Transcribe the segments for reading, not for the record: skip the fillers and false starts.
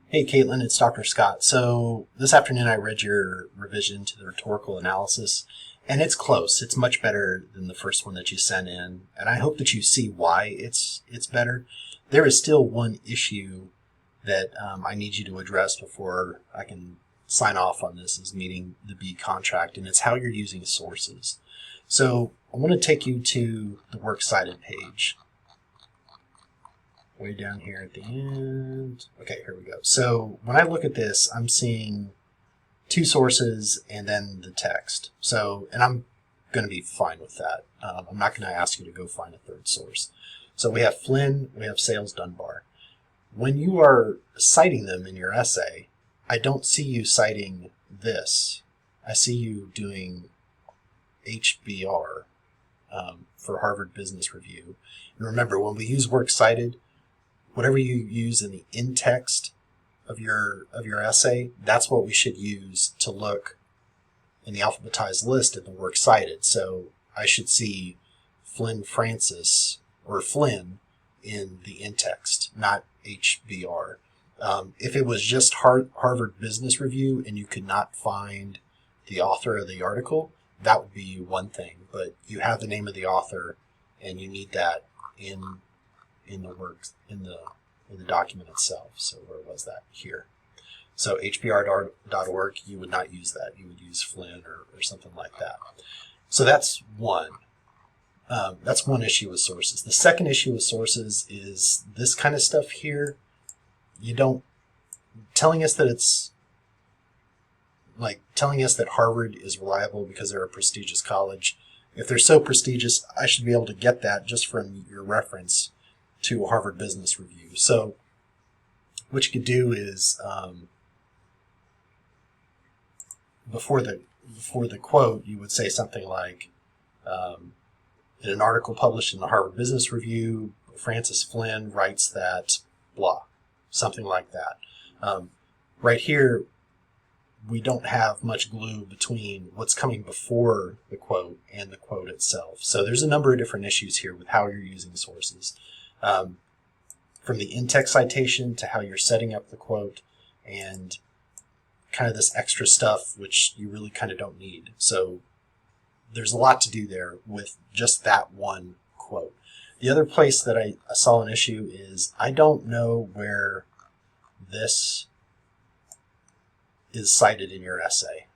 Hey Caitlyn, it's Dr. Scott. So this afternoon I read your revision to the rhetorical analysis, and it's close. It's much better than the first one that you sent in, and I hope that you see why it's better. There is still one issue that I need you to address before I can sign off on this as meeting the B contract, and it's how you're using sources. So I want to take you to the works cited page. Way down here at the end. Okay, here we go. So when I look at this, I'm seeing two sources and then the text. So, and I'm going to be fine with that. I'm not going to ask you to go find a third source. So we have Flynn, we have Sales Dunbar. When you are citing them in your essay, I don't see you citing this. I see you doing HBR for Harvard Business Review. And remember, when we use works cited, whatever you use in the in-text of your essay, that's what we should use to look in the alphabetized list in the works cited. So I should see Flynn Francis or Flynn in the in-text, not HBR. If it was just Harvard Business Review and you could not find the author of the article, that would be one thing. But you have the name of the author, and you need that in the works in the document itself. So where was that? Here. So hbr.org, you would not use that. You would use Flynn or something like that. So that's one. That's one issue with sources. The second issue with sources is this kind of stuff here. You don't telling us that it's like telling us that Harvard is reliable because they're a prestigious college. If they're so prestigious, I should be able to get that just from your reference to Harvard Business Review. So what you could do is before the quote, you would say something like, in an article published in the Harvard Business Review, Francis Flynn writes that blah, something like that. Right here, we don't have much glue between what's coming before the quote and the quote itself. So there's a number of different issues here with how you're using sources. From the in-text citation to how you're setting up the quote and kind of this extra stuff which you really kind of don't need. So there's a lot to do there with just that one quote. The other place that I saw an issue is I don't know where this is cited in your essay.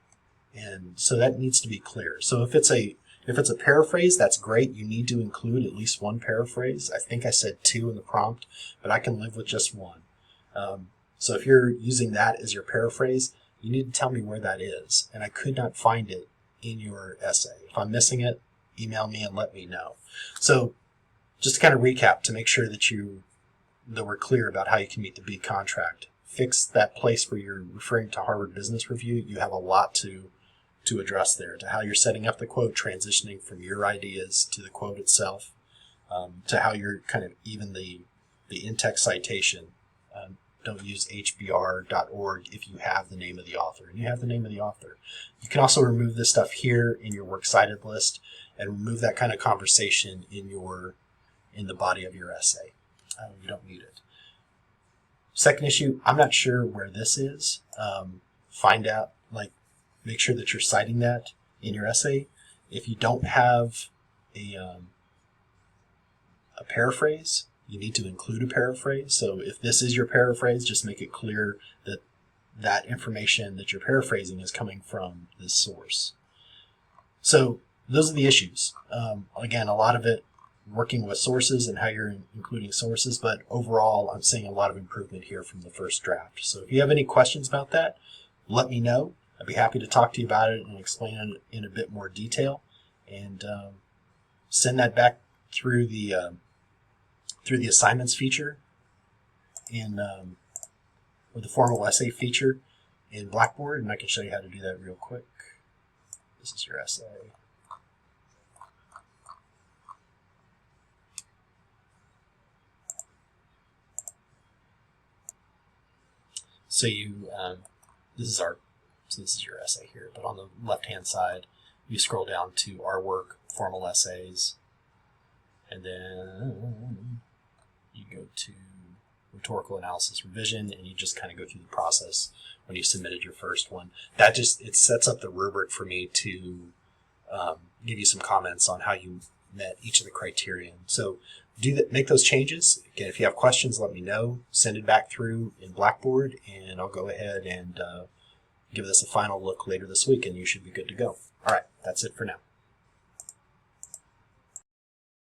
And so that needs to be clear. So if it's a paraphrase, that's great. You need to include at least one paraphrase. I think I said two in the prompt, but I can live with just one. So if you're using that as your paraphrase, you need to tell me where that is. And I could not find it in your essay. If I'm missing it, email me and let me know. So just to kind of recap, to make sure that we're clear about how you can meet the B contract, fix that place where you're referring to Harvard Business Review. You have a lot to address there, to how you're setting up the quote, transitioning from your ideas to the quote itself, to how you're kind of even the in-text citation. Don't use hbr.org if you have the name of the author, and you have the name of the author. You can also remove this stuff here in your works cited list and remove that kind of conversation in the body of your essay. You don't need it. Second issue, I'm not sure where this is. Find out, make sure that you're citing that in your essay. If you don't have a paraphrase, you need to include a paraphrase. So if this is your paraphrase, just make it clear that that information that you're paraphrasing is coming from this source. So those are the issues. Again, a lot of it working with sources and how you're including sources, but overall I'm seeing a lot of improvement here from the first draft. So if you have any questions about that, let me know. I'd be happy to talk to you about it and explain it in a bit more detail, and send that back through the assignments feature or the formal essay feature in Blackboard, and I can show you how to do that real quick. This is your essay. So this is your essay here, but on the left-hand side, you scroll down to our work, formal essays, and then you go to rhetorical analysis revision, and you just kind of go through the process when you submitted your first one. That just, it sets up the rubric for me to give you some comments on how you met each of the criterion. So do that, make those changes. Again, if you have questions, let me know. Send it back through in Blackboard, and I'll go ahead and give this a final look later this week, and you should be good to go. All right, that's it for now.